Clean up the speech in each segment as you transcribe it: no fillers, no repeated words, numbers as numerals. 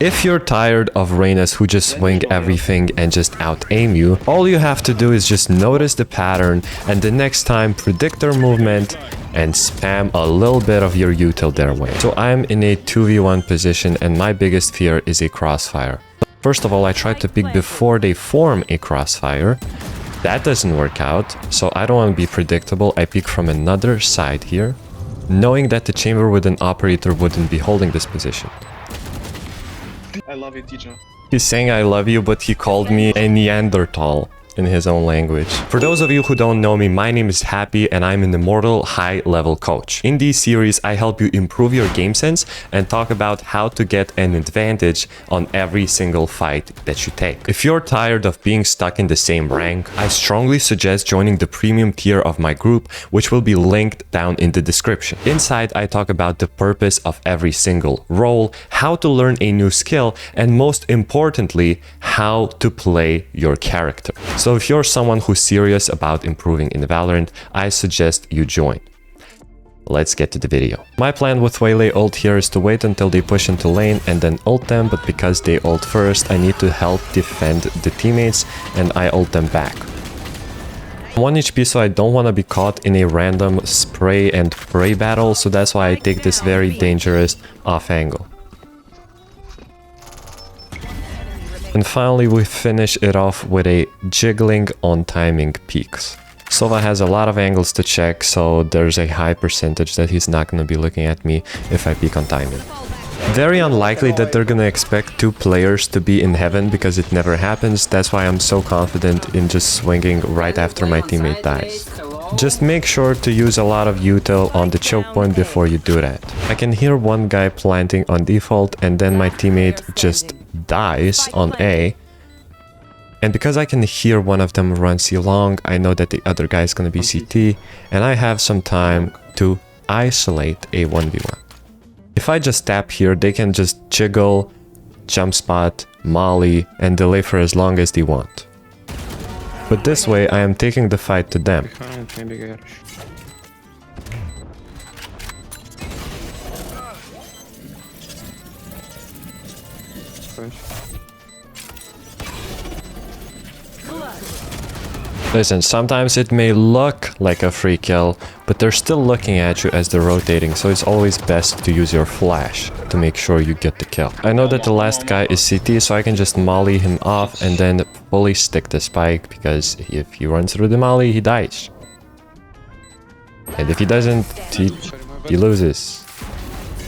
If you're tired of Reynas who just swing everything and just out-aim you, all you have to do is just notice the pattern and the next time predict their movement and spam a little bit of your util their way. So I'm in a 2v1 position and my biggest fear is a crossfire. First of all, I try to peek before they form a crossfire. That doesn't work out, so I don't want to be predictable. I peek from another side here, knowing that the chamber with an operator wouldn't be holding this position. I love you, teacher. He's saying I love you, but he called me a Neanderthal in his own language. For those of you who don't know me, my name is Happy and I'm an immortal high-level coach. In these series, I help you improve your game sense and talk about how to get an advantage on every single fight that you take. If you're tired of being stuck in the same rank, I strongly suggest joining the premium tier of my group, which will be linked down in the description. Inside, I talk about the purpose of every single role, how to learn a new skill, and most importantly, how to play your character. So if you're someone who's serious about improving in Valorant, I suggest you join. Let's get to the video. My plan with Waylay ult here is to wait until they push into lane and then ult them, but because they ult first, I need to help defend the teammates and I ult them back. I'm 1 HP, so I don't want to be caught in a random spray and pray battle, so that's why I take this very dangerous off angle. And finally we finish it off with a jiggling on timing peaks. Sova has a lot of angles to check, so there's a high percentage that he's not going to be looking at me if I peek on timing. Very unlikely that they're going to expect 2 players to be in heaven because it never happens. That's why I'm so confident in just swinging right after my teammate dies. Just make sure to use a lot of util on the choke point before you do that. I can hear one guy planting on default and then my teammate just dies on A. And because I can hear one of them run C long, I know that the other guy is going to be CT and I have some time to isolate a 1v1. If I just tap here, they can just jiggle, jump spot, molly, and delay for as long as they want. But this way, I am taking the fight to them. Listen, sometimes it may look like a free kill, but they're still looking at you as they're rotating, so it's always best to use your flash to make sure you get the kill. I know that the last guy is CT, so I can just molly him off and then fully stick the spike, because if he runs through the molly, he dies. And if he doesn't, he loses.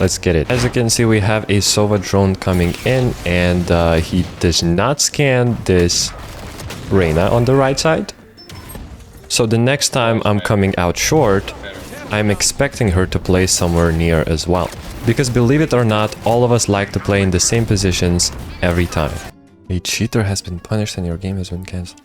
Let's get it. As you can see, we have a Sova drone coming in, and he does not scan this Reyna on the right side. So the next time I'm coming out short, I'm expecting her to play somewhere near as well. Because believe it or not, all of us like to play in the same positions every time. A cheater has been punished and your game has been cancelled.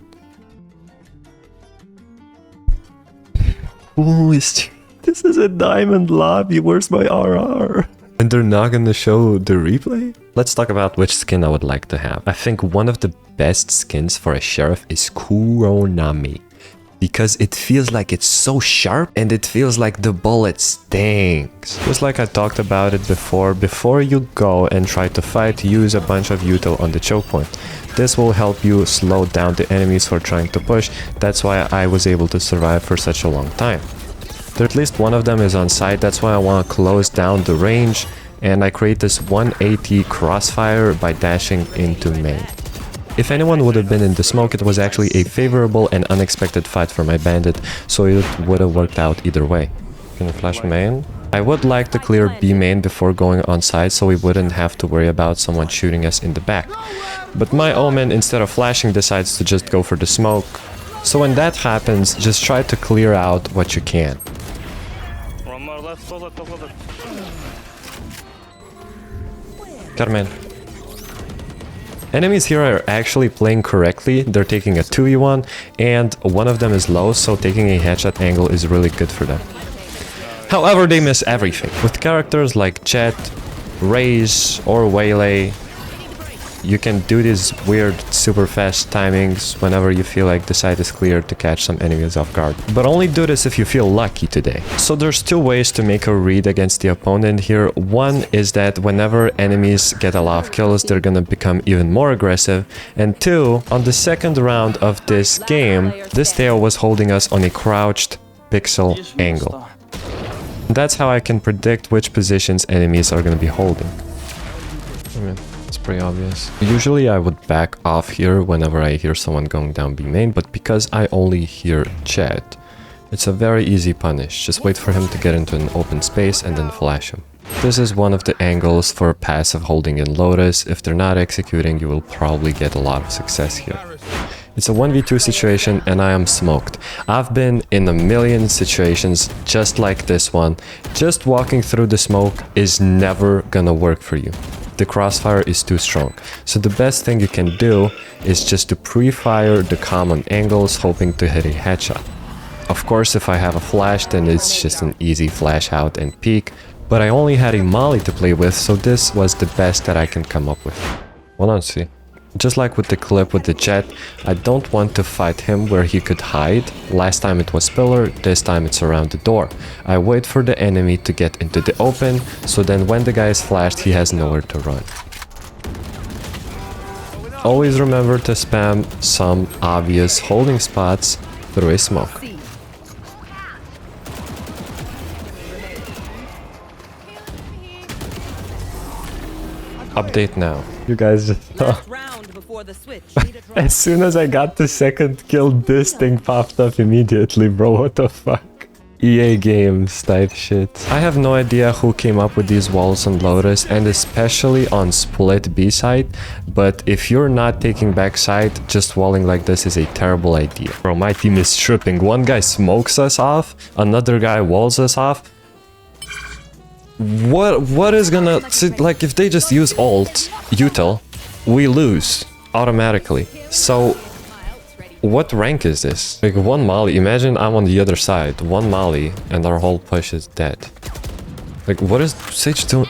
Who is... This is a diamond lobby, where's my RR? And they're not gonna show the replay? Let's talk about which skin I would like to have. I think one of the best skins for a sheriff is Kuronami. Because it feels like it's so sharp and it feels like the bullet stings. Just like I talked about it before you go and try to fight, use a bunch of util on the choke point. This will help you slow down the enemies for trying to push. That's why I was able to survive for such a long time. At least one of them is on site, that's why I want to close down the range, and I create this 180 crossfire by dashing into main. If anyone would have been in the smoke, it was actually a favorable and unexpected fight for my bandit, so it would have worked out either way. Can you flash main? I would like to clear B main before going on site, so we wouldn't have to worry about someone shooting us in the back. But my Omen, instead of flashing, decides to just go for the smoke. So when that happens, just try to clear out what you can. Got him in. Enemies here are actually playing correctly. They're taking a 2v1 and one of them is low, so taking a headshot angle is really good for them. However, they miss everything. With characters like Jet, Raze or Waylay, You can do these weird super fast timings whenever you feel like the side is clear to catch some enemies off guard. But only do this if you feel lucky today. So there's two ways to make a read against the opponent here. One is that whenever enemies get a lot of kills, they're gonna become even more aggressive. And two, on the second round of this game, this Theo was holding us on a crouched pixel angle. That's how I can predict which positions enemies are gonna be holding. I mean, it's pretty obvious. Usually I would back off here whenever I hear someone going down B main, but because I only hear chat, it's a very easy punish. Just wait for him to get into an open space and then flash him. This is one of the angles for passive holding in Lotus. If they're not executing, you will probably get a lot of success here. It's a 1v2 situation and I am smoked. I've been in a million situations just like this one. Just walking through the smoke is never gonna work for you. The crossfire is too strong. So the best thing you can do is just to pre-fire the common angles, hoping to hit a headshot. Of course, if I have a flash, then it's just an easy flash out and peek. But I only had a molly to play with, so this was the best that I can come up with. Well, let's see. Just like with the clip with the jet, I don't want to fight him where he could hide. Last time it was pillar, this time it's around the door. I wait for the enemy to get into the open, so then when the guy is flashed, he has nowhere to run. Always remember to spam some obvious holding spots through a smoke. Update now. You guys just as soon as I got the second kill, this thing popped up immediately, bro. What the fuck? EA games type shit. I have no idea who came up with these walls on Lotus, and especially on split B side, but if you're not taking backside, just walling like this is a terrible idea. Bro, my team is tripping. One guy smokes us off, another guy walls us off. What is gonna... like, if they just use ult, util, we lose automatically. So what rank is this? Like, one molly, imagine I'm on the other side, one molly and our whole push is dead. Like, what is Sage doing?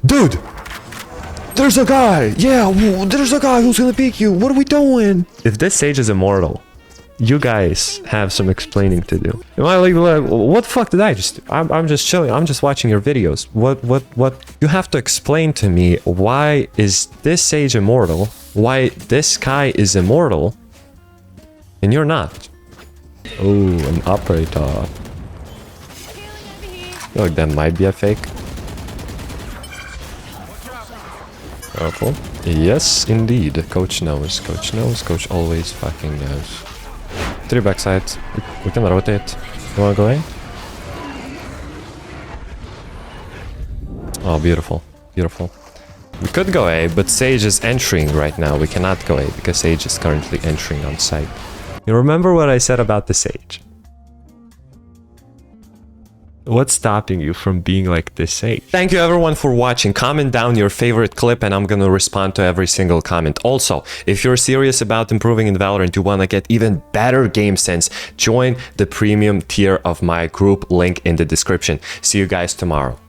Dude, there's a guy. Yeah, there's a guy who's gonna peek you. What are we doing? If this Sage is immortal, you guys have some explaining to do. Am I like, what the fuck did I just do? I'm just chilling. I'm just watching your videos. What? You have to explain to me, why is this Sage immortal? Why this guy is immortal and you're not? Oh, an operator. I feel like that might be a fake. Careful. Yes, indeed. Coach knows. Coach knows. Coach always fucking knows. 3 backsides. We can rotate. You wanna go in? Oh, beautiful. Beautiful. We could go A, but Sage is entering right now. We cannot go A because Sage is currently entering on site. You remember what I said about the Sage? What's stopping you from being like this Sage? Thank you everyone for watching. Comment down your favorite clip and I'm gonna respond to every single comment. Also, if you're serious about improving in Valorant, you wanna get even better game sense, join the premium tier of my group, link in the description. See you guys tomorrow.